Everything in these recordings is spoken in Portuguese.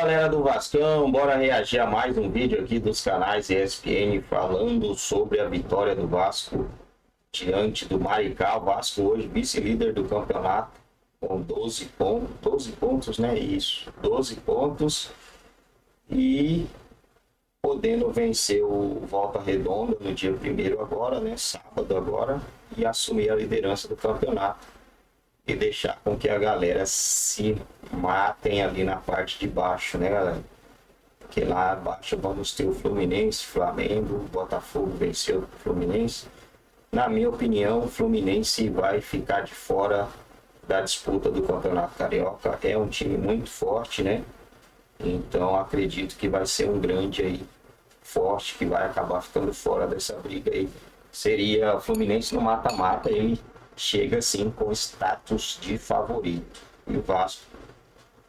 Galera do Vascão, bora reagir a mais um vídeo aqui dos canais ESPN falando sobre a vitória do Vasco diante do Maricá. O Vasco hoje vice-líder do campeonato com 12 pontos, né? Isso, 12 pontos e podendo vencer o Volta Redonda no dia 1º agora, né? Sábado agora, e assumir a liderança do campeonato e deixar com que a galera se matem ali na parte de baixo, né, galera? Porque lá abaixo vamos ter o Fluminense, Flamengo, Botafogo venceu o Fluminense. Na minha opinião, o Fluminense vai ficar de fora da disputa do Campeonato Carioca. É um time muito forte, né? Então acredito que vai ser um grande aí, forte, que vai acabar ficando fora dessa briga aí. Seria o Fluminense no mata-mata, ele chega assim com status de favorito. E o Vasco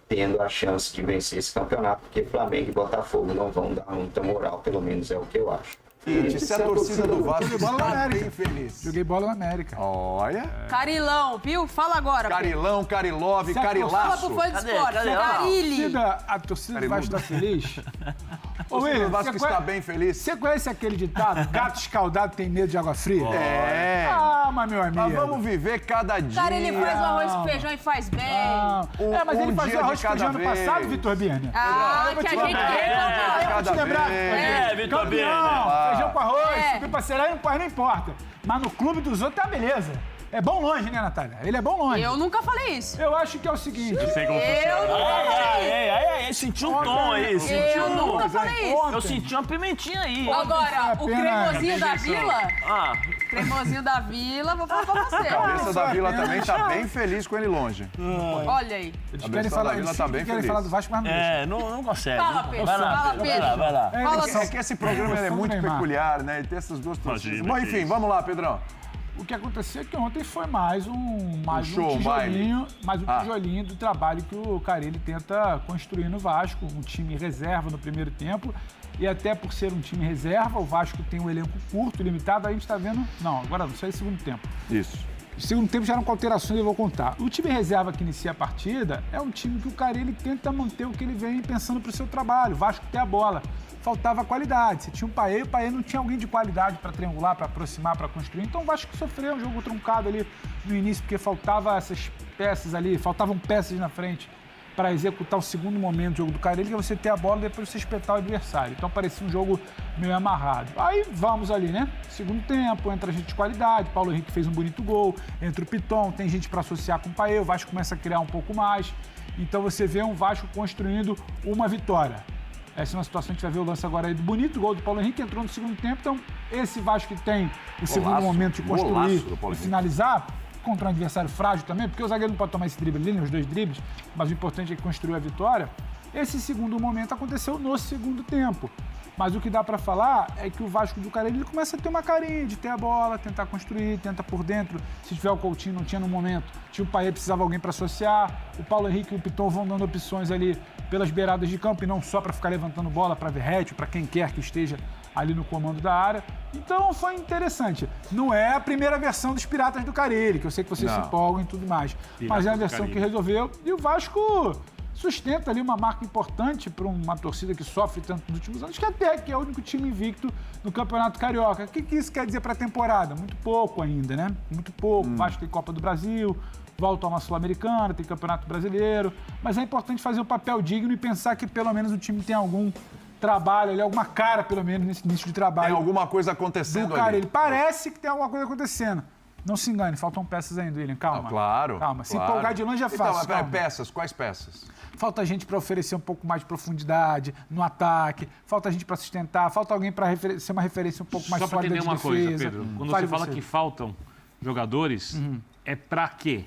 tendo a chance de vencer esse campeonato, porque Flamengo e Botafogo não vão dar muita moral, pelo menos é o que eu acho. E se a torcida do Vasco está bem feliz. Joguei bola na América. Olha. Carilão, viu? Fala agora. Carilão, Carilove, Fala Carilaço. pro fã de esporte. Carilli. A torcida do Vasco está feliz? Ô, Will, o Vasco está bem feliz. Você conhece aquele ditado? Gato escaldado tem medo de água fria? É. Ah, mas meu amigo. Mas vamos viver cada dia. Cara, ele faz o arroz com feijão e faz bem. Mas ele fazia dia arroz de com feijão cada no vez. passado, Vitor Birner. Que a gente Eu vou te lembrar. Vitor Birner. Feijão com arroz, subi pra serar, não importa. Mas no clube dos outros tá beleza. É bom longe, né, Natália? Ele é bom longe. Eu nunca falei isso. Eu acho que é o seguinte. Eu nunca falei isso. Senti um tom aí. Eu nunca falei isso. Eu senti uma pimentinha aí. Agora, o cremosinho da Vila... Ah, Cremosinho da Vila, vou falar pra você. A cabeça da Vila também tá bem feliz com ele longe. Olha aí. Eles A querem cabeça falar, da Vila eles tá bem querem feliz. falar do Vasco, mas não deixa. não consegue. Fala, Pedro. Vai lá, Fala, Pedro. vai lá. Fala É que esse programa ele é muito Neymar. peculiar, né? E tem essas duas torcidas. Imagina, Bom, enfim, vamos lá, Pedrão. O que aconteceu é que ontem foi mais um show, tijolinho, Ah. tijolinho do trabalho que o Carille tenta construir no Vasco, um time reserva no primeiro tempo. E até por ser um time reserva, o Vasco tem um elenco curto, limitado, a gente está vendo... Não, agora não, só é segundo tempo. Isso. O segundo tempo já eram com alterações, eu vou contar. O time reserva que inicia a partida é um time que o Carille tenta manter o que ele vem pensando para o seu trabalho. O Vasco tem a bola. Faltava qualidade. Você tinha o Paê não tinha alguém de qualidade para triangular, para aproximar, para construir. Então o Vasco sofreu um jogo truncado ali no início, porque faltava essas peças ali, faltavam peças na frente para executar o segundo momento do jogo do Carille, que é você ter a bola e depois você espetar o adversário. Então parecia um jogo meio amarrado. Aí vamos ali, né? Segundo tempo, entra gente de qualidade, Paulo Henrique fez um bonito gol, entra o Piton, tem gente para associar com o Paê, o Vasco começa a criar um pouco mais. Então você vê um Vasco construindo uma vitória. Essa é uma situação que a gente vai ver o lance agora aí do bonito gol do Paulo Henrique, que entrou no segundo tempo. Então, esse Vasco que tem o segundo momento de construir e finalizar, contra um adversário frágil também, porque o zagueiro não pode tomar esse drible ali, né, os dois dribles, mas o importante é que construiu a vitória. Esse segundo momento aconteceu no segundo tempo. Mas o que dá para falar é que o Vasco do Carille ele começa a ter uma carinha de ter a bola, tentar construir, tenta por dentro. Se tiver o Coutinho, não tinha no momento. Tinha o Paê, precisava de alguém para associar. O Paulo Henrique e o Piton vão dando opções ali pelas beiradas de campo e não só para ficar levantando bola para Verratti, para quem quer que esteja ali no comando da área. Então foi interessante. Não é a primeira versão dos Piratas do Carille, que eu sei que vocês se empolgam e tudo mais. Mas é a versão que resolveu. E o Vasco sustenta ali uma marca importante para uma torcida que sofre tanto nos últimos anos, que até que é o único time invicto no Campeonato Carioca. O que isso quer dizer para a temporada? Muito pouco ainda, né? Muito pouco. O Vasco tem Copa do Brasil, volta a uma Sul-Americana, tem Campeonato Brasileiro. Mas é importante fazer o papel digno e pensar que pelo menos o time tem algum trabalho ali, alguma cara pelo menos nesse início de trabalho. Tem alguma coisa acontecendo ali. Ele parece que tem alguma coisa acontecendo. Não se engane, faltam peças ainda, William. Calma. Claro. Calma. Se empolgar de longe é fácil. Então, peças, quais peças? Falta gente para oferecer um pouco mais de profundidade no ataque, falta gente para sustentar, falta alguém para ser uma referência um pouco mais sólida de defesa. Só para entender uma coisa, Pedro. Quando você fala que faltam jogadores, é para quê?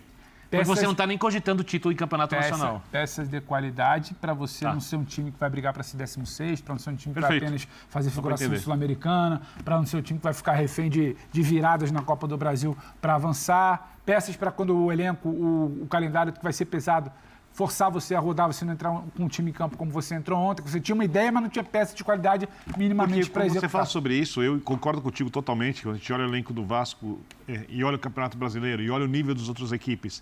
Porque você não está nem cogitando o título em campeonato nacional. Peças de qualidade para você não ser um time que vai brigar para ser 16º, para não ser um time que vai apenas fazer figuração sul-americana, para não ser um time que vai ficar refém de viradas na Copa do Brasil para avançar. Peças para quando o elenco, o calendário que vai ser pesado, forçar você a rodar, você não entrar com um time em campo como você entrou ontem, que você tinha uma ideia, mas não tinha peça de qualidade minimamente para executar. Você fala sobre isso, eu concordo contigo totalmente, quando a gente olha o elenco do Vasco e olha o Campeonato Brasileiro e olha o nível das outras equipes,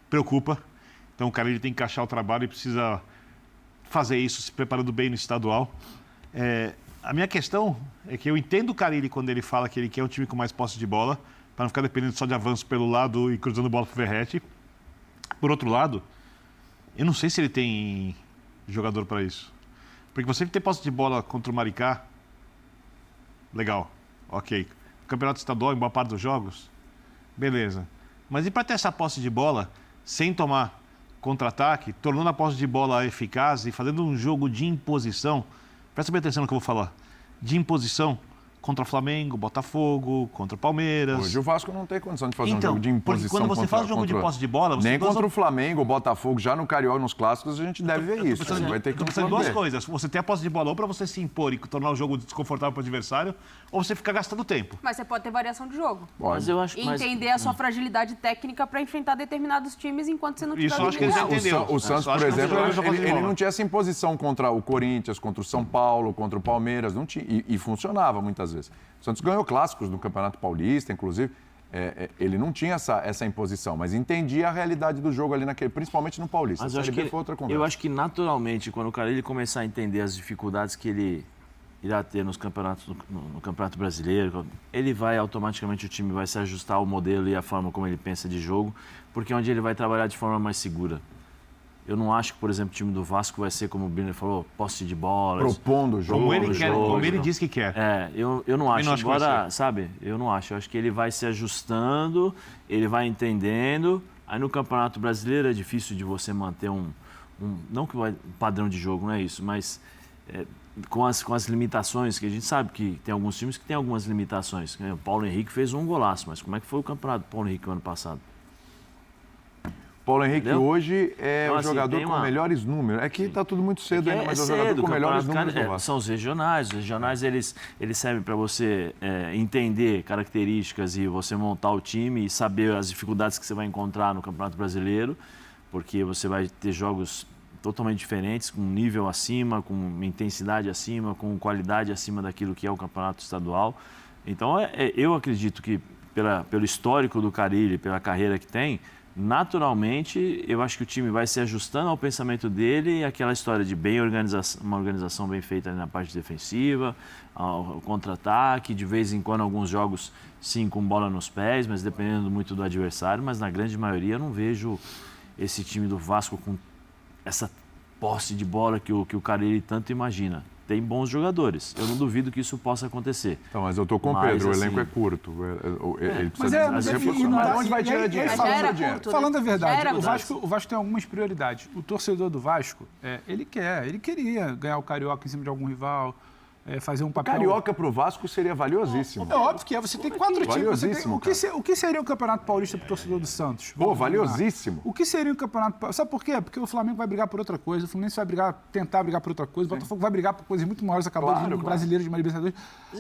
preocupa. Então o cara ele tem que encaixar o trabalho e precisa fazer isso se preparando bem no estadual. A minha questão é que eu entendo o Carille quando ele fala que ele quer um time com mais posse de bola, para não ficar dependendo só de avanço pelo lado e cruzando bola pro Verratti. Por outro lado, eu não sei se ele tem jogador para isso. Porque você ter posse de bola contra o Maricá, legal, ok. Campeonato estadual em boa parte dos jogos, beleza. Mas e para ter essa posse de bola sem tomar contra-ataque, tornando a posse de bola eficaz e fazendo um jogo de imposição? Presta bem atenção no que eu vou falar. De imposição contra Flamengo, Botafogo, contra Palmeiras. Hoje o Vasco não tem condição de fazer um jogo de imposição. Quando você faz um jogo de posse de bola... Nem contra o Flamengo, o Botafogo, já no Carioca, nos clássicos, a gente deve ver isso. Vai ter que fazer duas coisas. Você tem a posse de bola ou para você se impor e tornar o jogo desconfortável para o adversário, ou você ficar gastando tempo. Mas você pode ter variação de jogo. Mas eu acho E entender a sua fragilidade técnica para enfrentar determinados times enquanto você não tiver Isso eu acho que ele já entendeu. O Santos, por exemplo, ele não tinha essa imposição contra o Corinthians, contra o São Paulo, contra o Palmeiras, não tinha, e funcionava muitas vezes. O Santos ganhou clássicos no Campeonato Paulista, inclusive. Ele não tinha essa imposição, mas entendia a realidade do jogo ali naquele, principalmente no Paulista. Mas eu acho que naturalmente, quando o cara ele começar a entender as dificuldades que ele irá ter nos campeonatos, no Campeonato Brasileiro, ele vai automaticamente, o time vai se ajustar ao modelo e à forma como ele pensa de jogo, porque é onde ele vai trabalhar de forma mais segura. Eu não acho que, por exemplo, o time do Vasco vai ser, como o Birner falou, posse de bola. Propondo o jogo. Como ele diz que quer. Eu não acho. Agora, sabe, eu não acho. Eu acho que ele vai se ajustando, ele vai entendendo. Aí no Campeonato Brasileiro é difícil de você manter não que um padrão de jogo, não é isso, mas com as limitações, que a gente sabe que tem alguns times que tem algumas limitações. O Paulo Henrique fez um golaço, mas como é que foi o Campeonato do Paulo Henrique no ano passado? Paulo Henrique Entendeu? hoje é Então, o assim, jogador com melhores números. É que está tudo muito cedo ainda, mas é o jogador com melhores números do Vasco. São os regionais. Os regionais, eles servem para você entender características e você montar o time e saber as dificuldades que você vai encontrar no Campeonato Brasileiro, porque você vai ter jogos totalmente diferentes, com um nível acima, com uma intensidade acima, com qualidade acima daquilo que é o Campeonato Estadual. Então, eu acredito que, pelo histórico do Carille, pela carreira que tem, naturalmente, eu acho que o time vai se ajustando ao pensamento dele e aquela história de uma organização bem feita ali na parte defensiva, o contra-ataque, de vez em quando alguns jogos, sim, com bola nos pés, mas dependendo muito do adversário, mas na grande maioria eu não vejo esse time do Vasco com essa posse de bola que o Carille tanto imagina. Tem bons jogadores. Eu não duvido que isso possa acontecer. Então, mas eu tô com o Pedro, o elenco é curto. Ele precisa mas onde vai tirar dinheiro? Falando a verdade, curto, o Vasco tem algumas prioridades. O torcedor do Vasco, ele queria ganhar o Carioca em cima de algum rival, fazer um papel... Carioca pro Vasco seria valiosíssimo. É óbvio que você tem 4 times. Valiosíssimo, O que seria o Campeonato Paulista pro torcedor do Santos? Pô, valiosíssimo. O que seria o Campeonato Paulista? Sabe por quê? Porque o Flamengo vai brigar por outra coisa, o Fluminense vai tentar brigar por outra coisa, o Botafogo vai brigar por coisas muito maiores, acabou de ir no Brasileiro de uma Libertadores.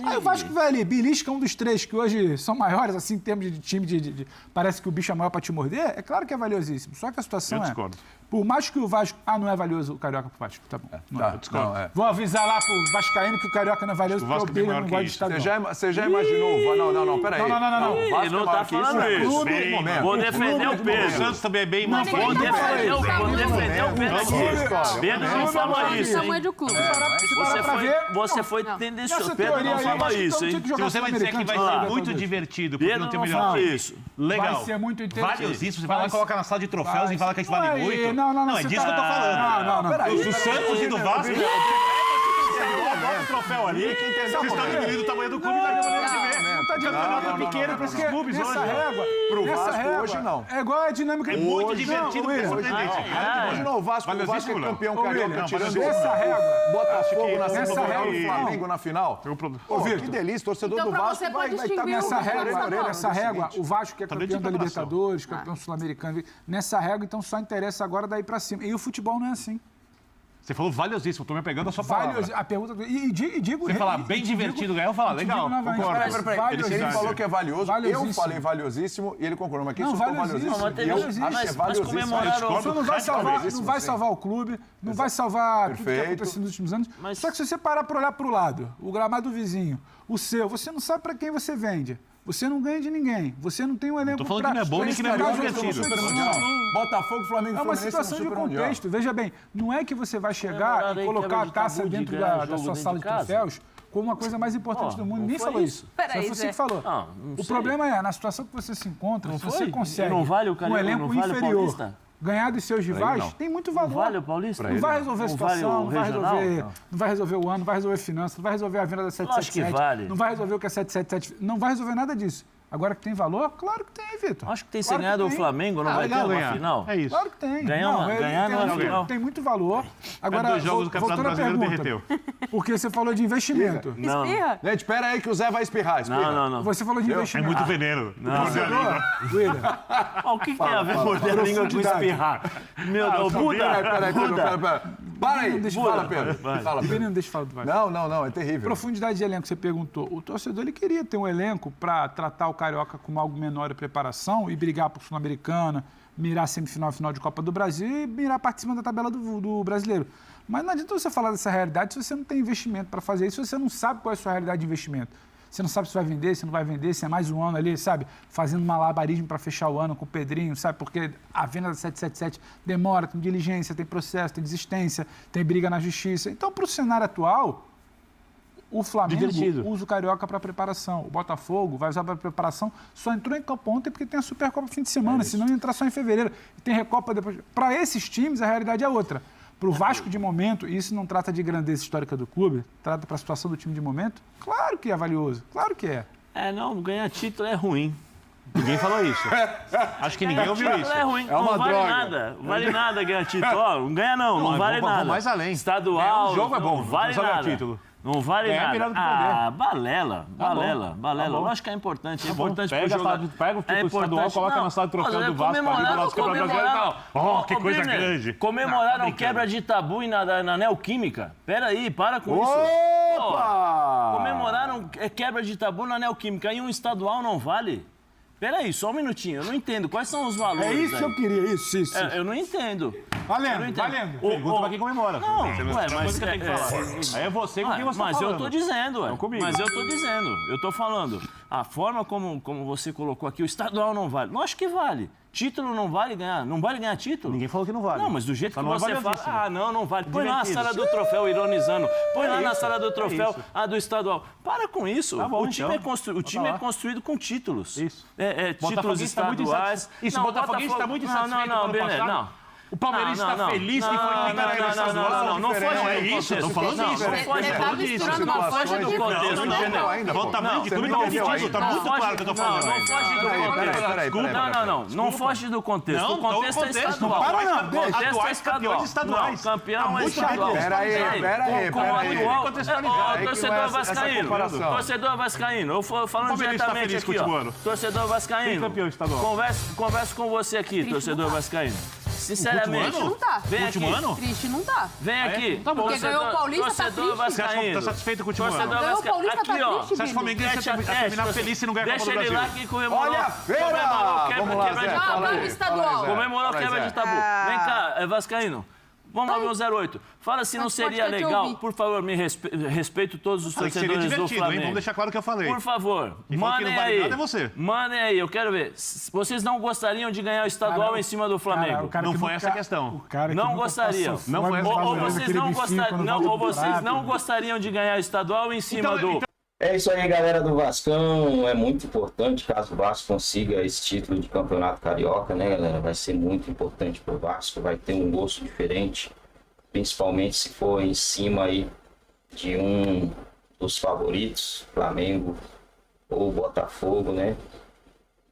Aí o Vasco vai ali, belisca um dos 3, que hoje são maiores, assim, em termos de time, parece que o bicho é maior pra te morder, é claro que é valiosíssimo. Só que a situação Eu discordo. Por mais que o Vasco... não é valioso o Carioca pro Vasco, tá bom. Eu discordo. Vou avisar lá pro vascaíno que o Carioca não é valioso, porque o Billy não gosta de estadual. Você já imaginou? Não, peraí. Não. Ele não tá falando isso. Vou defender o O Pedro. Santos também é bem mal. Vou defender o Pedro aqui. Pedro não falou isso, hein? tamanho do clube. Você foi tendencioso. Pedro não falou isso, hein? Se você vai dizer que vai ser muito divertido, porque Pedro não tem não melhor falou time, isso. legal. Vai ser muito interessante. Valiosíssimo. Você vai lá e coloca na sala de troféus e fala que a gente vale muito. Não, É disso que eu tô falando. Não. Do Santos e do Vasco. Bota o troféu ali. Vocês estão diminuindo o tamanho do clube da maneira de ver. Não tá diminuindo pequeno pra esses clubes hoje. Nessa régua. Pro Vasco hoje não. É igual a dinâmica. É muito divertido pra surpreendente. Hoje não, o Vasco é campeão carioca, tirando Nessa régua. Botafogo na nessa semifinal e régua. Flamengo na final. Pô, que delícia, torcedor Então, do pra Vasco você vai pode estar distinguir Nessa régua, o Vasco que é Tá campeão dentro da de Libertadores, campeão sul-americano. Nessa régua, então, só interessa agora daí pra cima. E o futebol não é assim. Você falou valiosíssimo, tô me pegando a sua palavra. A pergunta... E digo... Você falar bem divertido, ganhar, eu falar, legal, concordo. Ele falou que é valioso, eu Valiosíssimo. falei valiosíssimo e ele concordou. Mas quem Não, soltou valiosíssimo. valiosíssimo? Eu acho que é Mas valiosíssimo. comemoraram... Isso não vai salvar o clube, não vai salvar tudo que Perfeito. aconteceu nos últimos anos. Mas- Só que se você parar para olhar para o lado, o gramado vizinho, o seu, você não sabe para quem você vende. você não ganha de ninguém. Você não tem um elenco Tô falando que não é bom nem que não é pra- divertido. Botafogo, Flamengo e É uma Fluminense situação no de Super Mundial. contexto. Veja bem, não é que você vai chegar Comemorado e aí, colocar quebra a de taça tabu de dentro ganhar da jogo sua dentro sala de de casa. troféus como uma coisa mais importante do mundo. não Ninguém foi falou isso. isso. Peraí, Só você Zé. que falou. Não O sei. problema é, na situação que você se encontra, se você foi? consegue Não vale o um Carioca, elenco não vale o inferior Paulista? ganhar dos seus rivais, não. tem muito valor. Não vale o Paulista? Não vai resolver a Não vale situação, o não vai regional? resolver, não vai resolver o ano, não vai resolver finanças, não vai resolver a venda da 777. Lógico que vale. Não vai resolver o que é 777. Não vai resolver nada disso. Agora que tem valor? Claro que tem, Vitor. Acho que tem Claro ganhado o tem. Flamengo, não vai ter legal uma ganhar. final? É isso. Claro que tem. Ganhar uma- ele ganhar tem, não é muito, final. tem muito valor. Agora, 2 jogos do Campeonato voltando à Brasileiro, pergunta, porque você falou de investimento. Não. Espirra? Gente, espera aí que o Zé vai espirrar. Espirra. Não. Você falou de É investimento. muito veneno. Torcedor, William, O que tem a ver morder a língua com Profundidade. espirrar? Meu Deus, Buda! Peraí, pera. Para aí. Deixa eu Fala, falar. Pedro. Fala, Pedro. Menino, deixa eu falar do Vasco. Não, é terrível. Profundidade de elenco, você perguntou. O torcedor ele queria ter um elenco para tratar o Carioca como algo menor de preparação e brigar por Sul-Americana, mirar semifinal, final de Copa do Brasil e mirar parte de cima da tabela do brasileiro. Mas não adianta você falar dessa realidade se você não tem investimento para fazer isso, se você não sabe qual é a sua realidade de investimento. Você não sabe se vai vender, se não vai vender, se é mais um ano ali, sabe? Fazendo malabarismo para fechar o ano com o Pedrinho, sabe? Porque a venda da 777 demora, tem diligência, tem processo, tem desistência, tem briga na justiça. Então, para o cenário atual, o Flamengo Divertido. usa o Carioca para preparação. O Botafogo vai usar para preparação. Só entrou em campo ontem porque tem a Supercopa fim de semana, senão ia entrar só em fevereiro. E tem Recopa depois. Para esses times, a realidade é outra. Para o Vasco de momento, e isso não trata de grandeza histórica do clube, trata para a situação do time de momento, claro que é valioso, claro que é. Não, ganhar título é ruim. Ninguém falou isso. Acho que ninguém ouviu isso. Título é ruim, É uma não vale droga. nada. Vale nada ganhar título. Ó, não ganha não vale vamos nada. mais além. Estadual, Ganhar um jogo é bom, não vale não só ganhar nada. título. Não vale Ganhar é melhor nada. do que perder. Balela. bom. Lógico que é importante. É bom. importante Pega pro jogador. pega o título estadual, coloca na sala de troféu do Vasco, ali do lado do Campeonato Brasileiro. Ó, que coisa grande. Comemoraram quebra de tabu na Neoquímica. Peraí, para com isso. Opa! Comemoraram quebra de tabu na Neoquímica e um estadual não vale? Peraí, só um minutinho. Eu não entendo. Quais são os valores? É isso que aí? eu queria, isso. Eu não entendo. Eu não Valendo, entendo. valendo. Pergunta pra quem comemora. Não, Você ué, tem mas coisa que tem que falar. Aí é você com quem você tá mas falando. eu tô dizendo, ué. Não comigo. Mas eu tô dizendo. Eu tô falando. A forma como você colocou aqui, o estadual não vale. Não acho que vale. Título não vale ganhar. Não vale ganhar título? Ninguém falou que não vale. Não, mas do jeito Só que não é você fala. valiosíssimo. Não vale. Põe lá na Divertido. sala do troféu, ironizando. Põe lá na isso, sala do troféu, isso. a do estadual. Para com isso. Tá bom, o time, então. o time lá. é construído com títulos. Isso. Títulos Botafoguense tá muito estaduais. insatisfeito. Isso, o Botafoguense tá muito insatisfeito com o ano Beleza, passado. não. O Palmeirense está feliz que foi eliminado no estadual. Não foge Não, é do isso, eu tô contexto. falando Não, isso. não foge Você do tá contexto. misturando Não uma foge coisa do de contexto, não, entendeu? ainda, Qual o tamanho de Você clube não que entendeu tem ainda. título? Tá muito claro que eu tô falando. Não foge do contexto. Peraí. Não foge do contexto. Não, O contexto é contexto. estadual. Para, não, O contexto é atuais estadual. campeões estaduais. Não, campeão Tá é muito estadual. Peraí. Com o atual... contextualizar. Ó, torcedor essa vascaíno. comparação. Torcedor vascaíno. Eu falando Palmeirense tá diretamente feliz com o aqui, último ó. ano. Torcedor vascaíno. Campeão estadual. Converso com você aqui, torcedor vascaíno. Sinceramente. último Não tá. Vem último aqui. ano? Triste não tá. Vem aqui. Tá bom. Porque ganhou o Paulista, tá torcedor triste. Você acha que vascaíno. tá satisfeito com o último ano? Torcedor Ganhou o vascaíno. Paulista, Aqui, tá ó. triste, Você acha que o Vini. Flamenguense Teste a vai teste, terminar feliz se não ganhar a Copa Deixa do ele Brasil? lá que comemorou. Olha a feira! Comemorou Vamos lá, quebra Zé. de Ah, Fala ganhou aí. o estadual. Comemorou Fala aí, quebra Zé. de tabu. Vem cá, Vascaíno. Vamos lá ver o 08. Fala se não Mas seria pode ter que legal, ouvir. por favor, me respeito todos os Falei que seria torcedores do divertido, hein? Flamengo. Vamos deixar claro o que eu falei. Por favor, Quem falou que mandem não vale aí. nada é você. Mandem aí, eu quero ver. Vocês não gostariam de ganhar o estadual em cima do Flamengo? Não foi essa a questão. O cara que Não nunca gostariam. passou Não foi fome essa a nos Ou questão. valores, vocês aquele não bifinho gostariam, quando não, volta ou do vocês prato. não gostariam de ganhar o estadual em cima do... É isso aí, galera do Vascão. É muito importante caso o Vasco consiga esse título de campeonato carioca, né, galera? Vai ser muito importante pro Vasco, vai ter um gosto diferente, principalmente se for em cima aí de um dos favoritos, Flamengo ou Botafogo, né?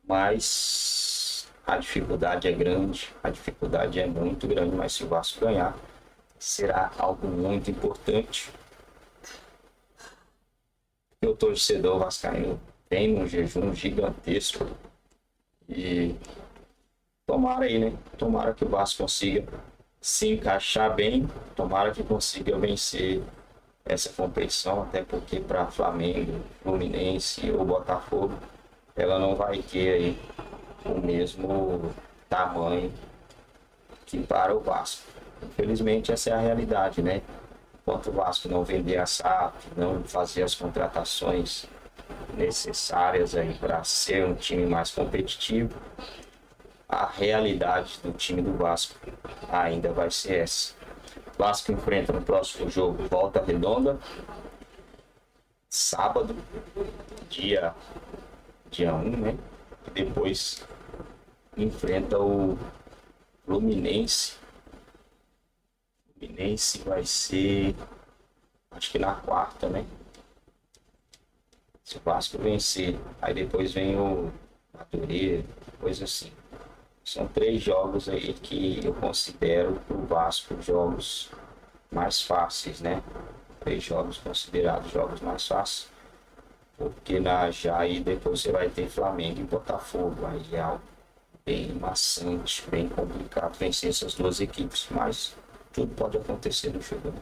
Mas a dificuldade é grande, a dificuldade é muito grande, mas se o Vasco ganhar, será algo muito importante. O torcedor vascaíno tem um jejum gigantesco e tomara aí, né? Tomara que o Vasco consiga se encaixar bem, tomara que consiga vencer essa competição, até porque para Flamengo, Fluminense ou Botafogo, ela não vai ter aí o mesmo tamanho que para o Vasco. Infelizmente essa é a realidade, né? Enquanto o Vasco não vender a SAF, não fazer as contratações necessárias aí para ser um time mais competitivo, a realidade do time do Vasco ainda vai ser essa. O Vasco enfrenta no próximo jogo Volta Redonda, sábado, dia 1, né? E depois enfrenta o Fluminense. O Fluminense vai ser, acho que na quarta, né? Se o Vasco vencer, aí depois vem o Madureira, coisa assim. São 3 jogos aí que eu considero o Vasco jogos mais fáceis, né? 3 jogos considerados jogos mais fáceis. Porque já aí depois você vai ter Flamengo e Botafogo. Aí é algo bem maçante, bem complicado vencer essas 2 equipes. Mas tudo pode acontecer no jogo, né?